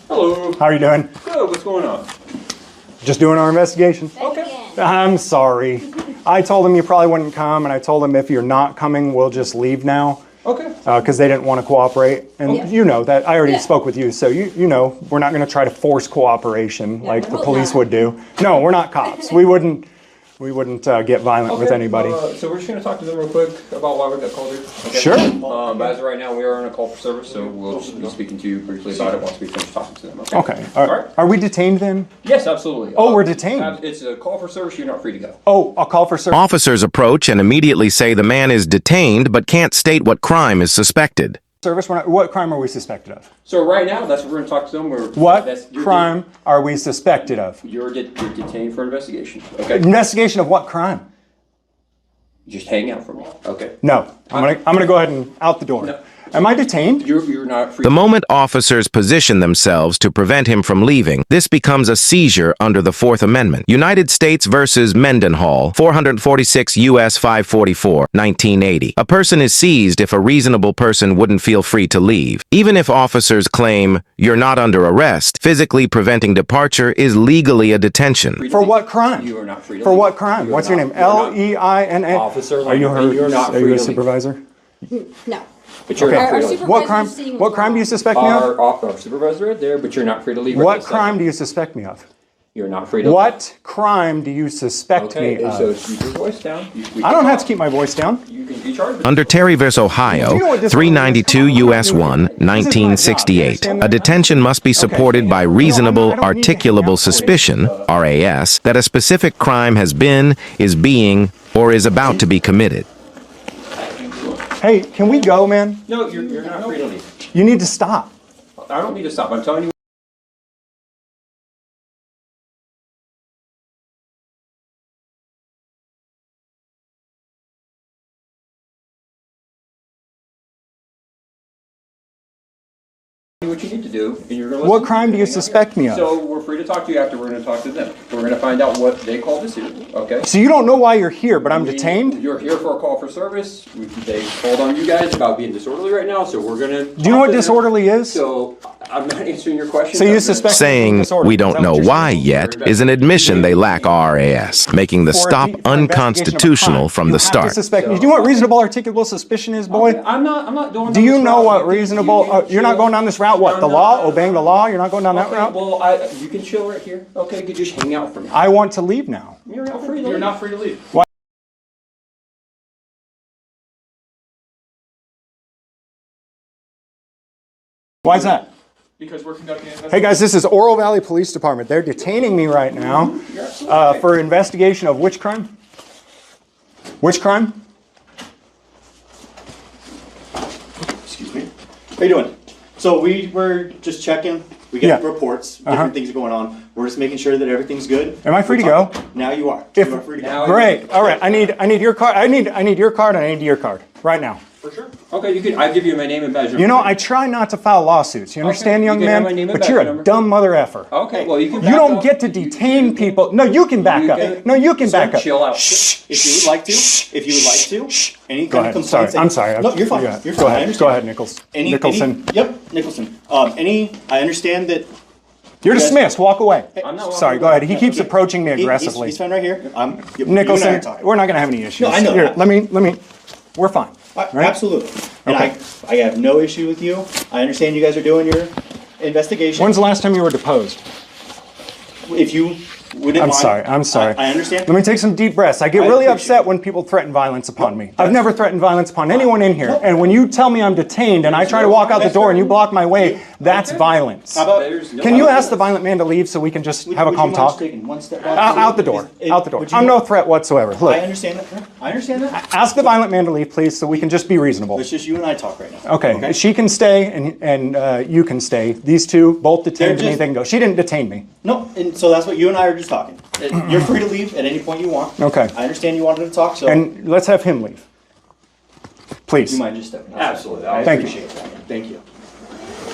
Hello. How are you doing? Good. What's going on? Just doing our investigation. Okay. I'm sorry. I told them you probably wouldn't come, and I told them if you're not coming, we'll just leave now. Okay. Because they didn't want to cooperate. And you know that. I already spoke with you, so you know we're not going to try to force cooperation like the police would do. No, we're not cops. We wouldn't get violent with anybody. So we're just going to talk to them real quick about why we got called here. Okay? Sure. But as of right now, we are on a call for service, so we'll just be speaking to you briefly about it once we finish talking to them. Okay. Okay. All right. Are we detained then? Yes, absolutely. Oh, we're detained. It's a call for service. You're not free to go. Oh, a call for service. Officers approach and immediately say the man is detained but can't state what crime is suspected. Service. What crime are we suspected of? So right now, that's what we're going to talk to them. What crime are we suspected of? You're detained for investigation. Okay. Investigation of what crime? Just hang out for me. Okay. No. I'm gonna go ahead and out the door. No. Am I detained? You're not free. The moment officers position themselves to prevent him from leaving, this becomes a seizure under the Fourth Amendment. United States versus Mendenhall, 446 U.S. 544, 1980. A person is seized if a reasonable person wouldn't feel free to leave. Even if officers claim you're not under arrest, physically preventing departure is legally a detention. For what crime? You are not free to For leave. what crime? What's your name? Leina. Leina. Officer Are you Leina, her? you're not Are free you a to leave. supervisor? No. But you're not free to leave. What crime? What crime do you suspect me of? Our supervisor right there, but you're not free to leave. right What this crime second. do you suspect me of? You're not free to leave. What crime do you suspect Okay, me so of? keep your voice down. I don't have to keep my voice down. You can be charged. Under Terry v. Ohio, Do you know what this 392 U.S. 1, This is my job. 1968, You understand a that? detention must be supported by reasonable, I don't need to hang articulable out. suspicion, RAS, that a specific crime has been, is being, or is about to be committed. Hey, can we go, man? No, you're not free to leave. You need to stop. I don't need to stop. I'm telling you. What you need to do, and you're going to What crime do you suspect me of? So we're free to talk to you after. We're going to talk to them. We're going to find out what they called us here. Okay. So you don't know why you're here, but I'm detained? You're here for a call for service. They called on you guys about being disorderly right now, so we're going to. Do you know what disorderly is? So I'm not answering your question. So you suspect Saying we don't know why yet is an admission they lack RAS, making the stop unconstitutional from the start. Do you know what reasonable articulable suspicion is, boy? I'm not doing. Do you know what reasonable? You're not going down this route. What, the law? Obeying the law? You're not going down that Okay, route? well, you can chill right here. Okay, you can just hang out for me. I want to leave now. You're not free to leave. You're not free to leave. Why is that? Because we're conducting an Hey guys, this is Oro Valley Police Department. They're detaining me right now for investigation of which crime? Which crime? Excuse me. How you doing? So we were just checking. We get Yeah. reports, different things going on. We're just making sure that everything's good. Am I free to go? Now you are. If- You are free to Now- go. Great. All right. I need your card. I need your card and I need your card right now. For sure. Okay, you can. I give you my name and badge number. You know, I try not to file lawsuits. You understand, you young can have man? my name and But you're badge a number. dumb mother effer. Okay, well you can. You back don't up. get to detain people. No, you can back You up. can- No, you can Sir, back up. chill out. If you would like to, any Go kind ahead. of Sorry. complaints. I'm sorry. No, you're fine. Yeah. You're Go fine. I ahead. understand. Go ahead, Nichols. Nicholson. Yep, Nicholson. I understand that. You're Yes. dismissed. Walk away. I'm not Sorry. walking Go ahead. away. He keeps approaching me aggressively. He's fine right here. You and I Nicholson, are talking. we're not going to have any issues. No, I know Here, that. let me. We're fine. Right? Absolutely. And Okay. I have no issue with you. I understand you guys are doing your investigation. When's the last time you were deposed? If you wouldn't I'm mind. sorry. I'm sorry. I understand. Let me take some deep breaths. I get I really appreciate upset it. when people threaten violence upon me. I've that's- never threatened violence upon anyone in here. No. And when you tell me I'm detained and I try to walk out the door and you block my way, that's violence. How about? There's no- Can you ask the violent man to leave so we can just have a Would calm you mind talk? taking one step back? Out the door. Out the door. Would you- I'm no threat whatsoever. I Look, understand that. I understand that. ask the violent man to leave, please, so we can just be reasonable. It's just you and I talk right now. Okay, she can stay and you can stay. These two both detained They're me. just- They can go. She didn't detain me. No, and so that's what you and I are just talking. You're free to leave at any point you want. Okay. I understand you wanted to talk, so And let's have him leave. do Please. you mind just stepping? outside? Absolutely. I Thank you. Appreciate that. Thank you.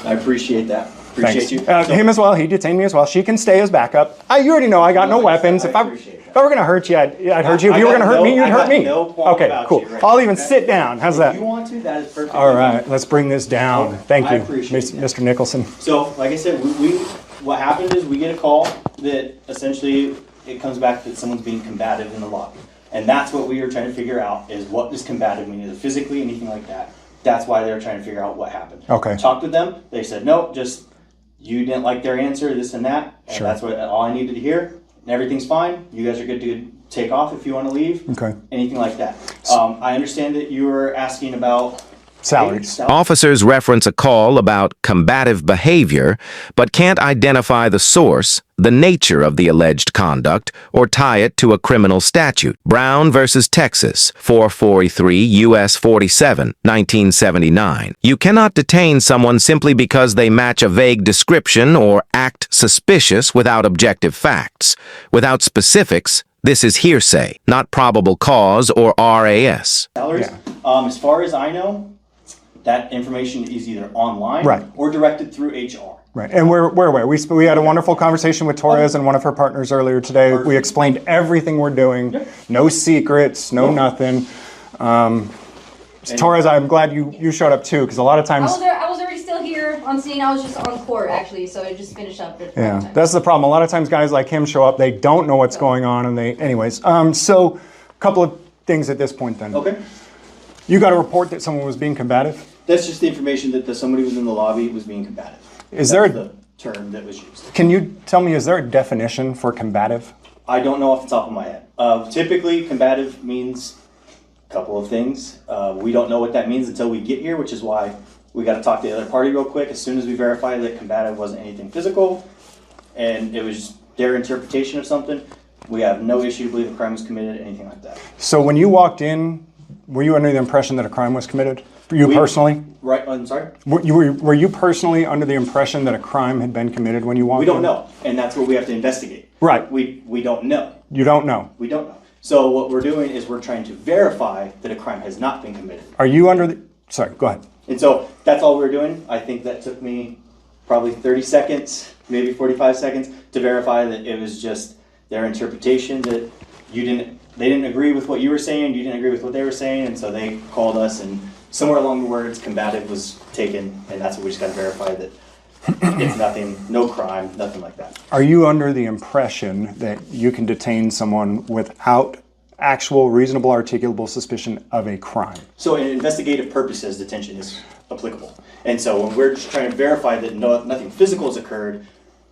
I appreciate that. Appreciate you. Him as well. He detained me as well. She can stay as backup. You already know I got no weapons. If I were going to hurt you, I'd hurt you. If you were going to hurt me, you'd hurt me. Okay, cool. I'll even sit down. How's that? If you want to, that is perfect. All right, let's bring this down. Thank you, Mr. Nicholson. So, like I said, what happened is we get a call that essentially it comes back that someone's being combative in the lobby. And that's what we are trying to figure out is what does combative mean, either physically, anything like that. That's why they're trying to figure out what happened. Okay. Talked with them. They said, no, just you didn't like their answer, this and that. And Sure. that's all I needed to hear. And everything's fine. You guys are good to take off if you want to leave. Okay. Anything like that. I understand that you were asking about Salaries. Officers reference a call about combative behavior, but can't identify the source, the nature of the alleged conduct, or tie it to a criminal statute. Brown versus Texas, 443 U.S. 47, 1979. You cannot detain someone simply because they match a vague description or act suspicious without objective facts. Without specifics, this is hearsay, not probable cause or RAS. Salaries. As far as I know, that information is either online Right. or directed through HR. Right, and we're aware. We had a wonderful conversation with Torres and one of her partners earlier today. Perfect. We explained everything we're doing. Yep. No secrets, no nothing. Torres, I'm glad you showed up too, because a lot of times... I was already still here on scene. I was just on court, actually, so I just finished up. Yeah, that's the problem. A lot of times guys like him show up, they don't know what's going on, and anyways. So, a couple of things at this point then. Okay. You got a report that someone was being combative? That's just the information that somebody was in the lobby was being combative. Is That there was a- the term that was used? Can you tell me, is there a definition for combative? I don't know off the top of my head. Typically, combative means a couple of things. We don't know what that means until we get here, which is why we got to talk to the other party real quick. As soon as we verify that combative wasn't anything physical, and it was their interpretation of something, we have no issue to believe a crime was committed, anything like that. So when you walked in, were you under the impression that a crime was committed? You personally? Right, I'm sorry? Were you personally under the impression that a crime had been committed when you walked in? We don't know, and that's what we have to investigate. Right. We don't know. You don't know. We don't know. So what we're doing is we're trying to verify that a crime has not been committed. Are you under the... Sorry, go ahead. And so that's all we're doing. I think that took me probably 30 seconds, maybe 45 seconds to verify that it was just their interpretation, that they didn't agree with what you were saying, you didn't agree with what they were saying, and so they called us, and somewhere along the words combative was taken, and that's what we just got to verify, that it's nothing, no crime, nothing like that. Are you under the impression that you can detain someone without actual reasonable articulable suspicion of a crime? So in investigative purposes, detention is applicable. And so when we're just trying to verify that nothing physical has occurred,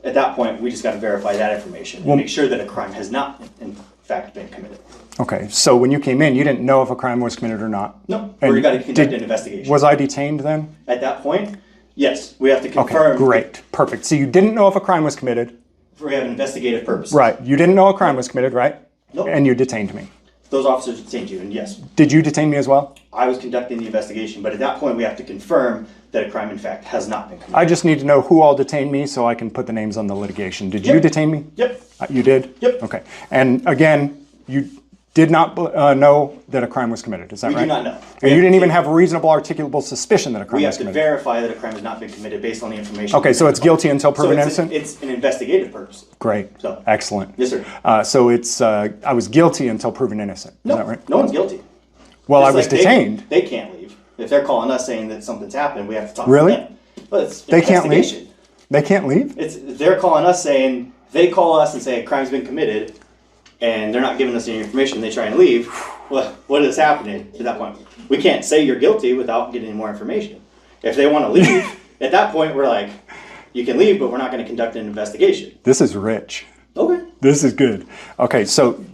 at that point, we just got to verify that information and make sure that a crime has not, in fact, been committed. Okay, so when you came in, you didn't know if a crime was committed or not? No, And we got to conduct an investigation. Was I detained then? At that point, yes, we have to Okay, confirm. great, perfect. So you didn't know if a crime was committed? We have an investigative purpose. Right, you didn't know a crime was committed, right? Nope. And you detained me. Those officers detained you, and yes, Did you detain me as well? I was conducting the investigation, but at that point, we have to confirm that a crime, in fact, has not been committed. I just need to know who all detained me so I can put the names on the litigation. Did you Yep. detain me? Yep. You did? Yep. Okay. And again, you did not know that a crime was committed, is that We right? do not know. And you didn't even have a reasonable articulable suspicion that a crime We was have to committed? verify that a crime has not been committed based on the information. Okay, so it's guilty until So proven it's innocent? It's an investigative purpose. Great. So- Excellent. Yes, sir. So it's, I was guilty until proven innocent, is that right? No one's guilty. Well, I Just was like detained. They can't leave. If they're calling us saying that something's happened, we have to talk Really? to them. But it's They can't leave? investigation. They can't leave? They're calling us saying, they call us and say a crime's been committed, and they're not giving us any information, they try and leave. What is happening at that point? We can't say you're guilty without getting any more information. If they want to leave, at that point we're like, you can leave, but we're not going to conduct an investigation. This is rich. Okay. This is good. Okay, so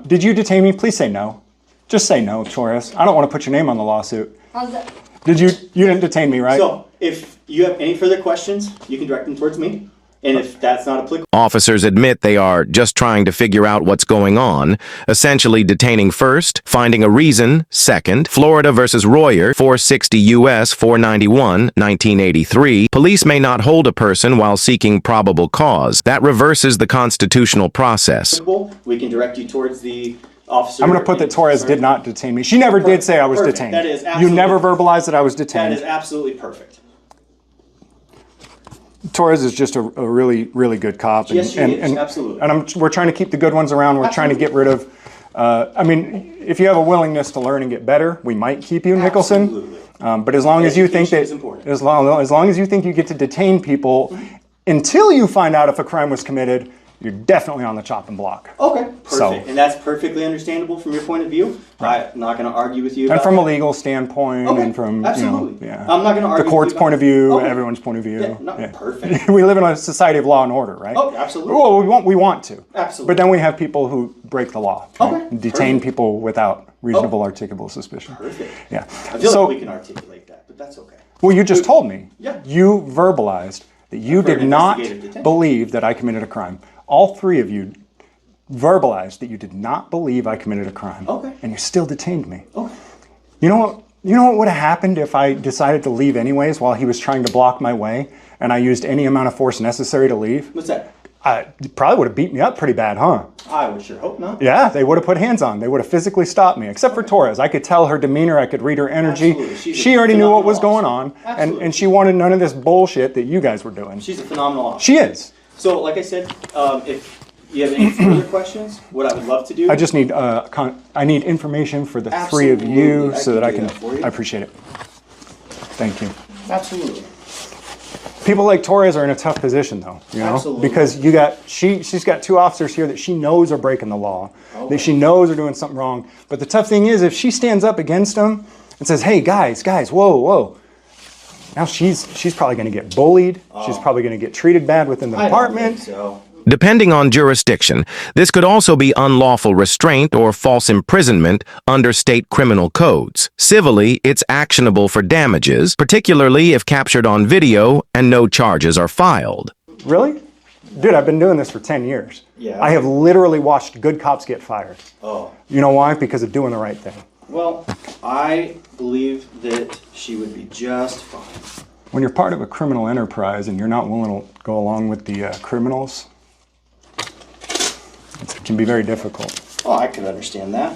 did you detain me? Please say no. Just say no, Torres. I don't want to put your name on the lawsuit. How's that? You didn't detain me, right? So if you have any further questions, you can direct them towards me. And if that's not applicable, Officers admit they are just trying to figure out what's going on, essentially detaining first, finding a reason second. Florida versus Royer, 460 U.S. 491, 1983. Police may not hold a person while seeking probable cause. That reverses the constitutional process. we can direct you towards the officer. I'm going to put that Torres did not detain me. She never did say I was Perfect. detained. That is You absolutely- never verbalized that I was That detained. is absolutely perfect. Torres is just a really, really good cop. Yes, she is, absolutely. And we're trying to keep the good ones around. We're trying to get rid of, I mean, if you have a willingness to learn and get better, we might keep you, Nicholson. Absolutely. But as long as you think Education that, is important. as long as you think you get to detain people until you find out if a crime was committed, you're definitely on the chopping block. Okay, perfect. So- And that's perfectly understandable from your point of view. I'm not going to argue with you And about from a that. legal standpoint, Okay, and from absolutely. you know, I'm not going to argue the court's with you point of about- view, Okay. everyone's point of view. Yeah, no, perfect. We live in a society of law and order, right? Oh, absolutely. Well, we want to. Absolutely. But then we have people who break the law. Okay, and detain perfect. people without reasonable articulable suspicion. Perfect. Yeah. I feel So, like we can articulate that, but that's okay. well, you just told me. Yeah. You verbalized that you For an did not investigative detention. believe that I committed a crime. All three of you verbalized that you did not believe I committed a crime. Okay. And you still detained me. Okay. You know what? You know what would have happened if I decided to leave anyways while he was trying to block my way, and I used any amount of force necessary to leave? What's that? He probably would have beat me up pretty bad, huh? I would sure hope not. Yeah, they would have put hands on. They would have physically stopped me, except for Torres. I could tell her demeanor. I could read her energy. Absolutely. She's She a already knew what was phenomenal going on, officer. Absolutely. and she wanted none of this bullshit that you guys were doing. She's a phenomenal officer. She is. So, like I said, if you have any further questions, what I would love to do. I just need I need information for the three of you Absolutely. so that I do can. that for you. I appreciate it. Thank you. Absolutely. People like Torres are in a tough position, though, you know, Absolutely. because she's got two officers here that she knows are breaking the law, that she knows are doing something wrong. But the tough thing is, if she stands up against them and says, "Hey, guys, whoa," now she's probably going to get bullied. She's probably going to get treated bad within the I don't department. think so. Depending on jurisdiction, this could also be unlawful restraint or false imprisonment under state criminal codes. Civilly, it's actionable for damages, particularly if captured on video and no charges are filed. Really, dude, I've been doing this for 10 years. Yeah. I have literally watched good cops get fired. Oh. You know why? Because of doing the right thing. Well, I believe that she would be just fine. When you're part of a criminal enterprise and you're not willing to go along with the criminals, it can be very difficult. Oh, I can understand that.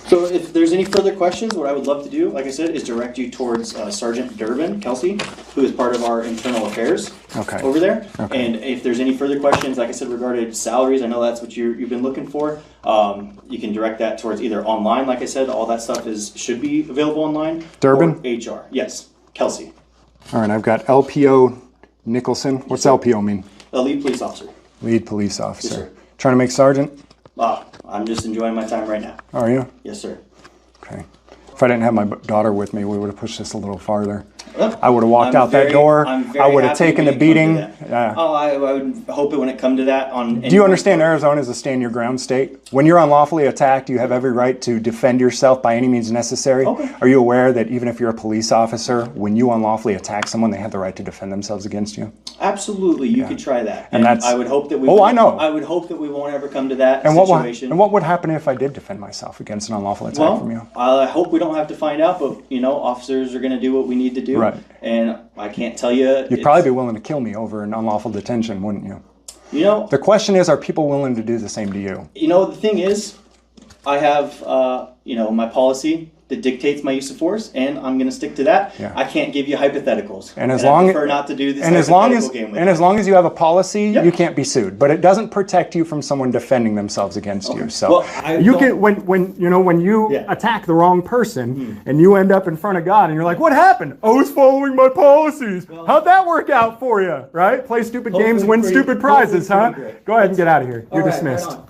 So if there's any further questions, what I would love to do, like I said, is direct you towards Sergeant Durbin, Kelsey, who is part of our internal affairs Okay. over there. Okay. And if there's any further questions, like I said, regarding salaries, I know that's what you've been looking for. You can direct that towards either online, like I said, all that stuff should be available online. Durbin? Or HR, yes, Kelsey, All right, I've got LPO Nicholson. What's LPO mean? the lead police officer. Lead police officer. Yes, sir. Trying to make sergeant? I'm just enjoying my time right now. Are you? Yes, sir. Okay. If I didn't have my daughter with me, we would have pushed this a little farther. Well, I would have walked I'm out that very- door. I'm very I would have happy taken we the didn't come to beating. that. Yeah. Oh, I would hope it wouldn't come to that. Do you understand Arizona is a stand your ground state? When you're unlawfully attacked, you have every right to defend yourself by any means necessary. Okay. Are you aware that even if you're a police officer, when you unlawfully attack someone, they have the right to defend themselves against you? Absolutely, you could try that. And that's- I would hope that we. Oh, I know. I would hope that we won't ever come to that And situation. what would happen if I did defend myself against an unlawful attack from you? I hope we don't have to find out, but officers are going to do what we need to do. Right. And I can't tell you. You'd probably be willing to kill me over an unlawful detention, wouldn't you? The question is, are people willing to do the same to you? The thing is, I have my policy that dictates my use of force, and I'm going to stick to that. Yeah. I can't give you hypotheticals, And as I long prefer not to do this and as long hypothetical as game with and you. as long as you have a policy, Yep. you can't be sued. But it doesn't protect you from someone defending themselves against you. So Well, I you don't- can when you Yeah. attack the wrong person and you end up in front of God and you're like, what happened? I was following my policies. How'd that work out for you? Right? Play stupid games, Hopefully win pretty- stupid prizes, hopefully huh? pretty great. Go ahead and get out of here. You're All right, dismissed. right on.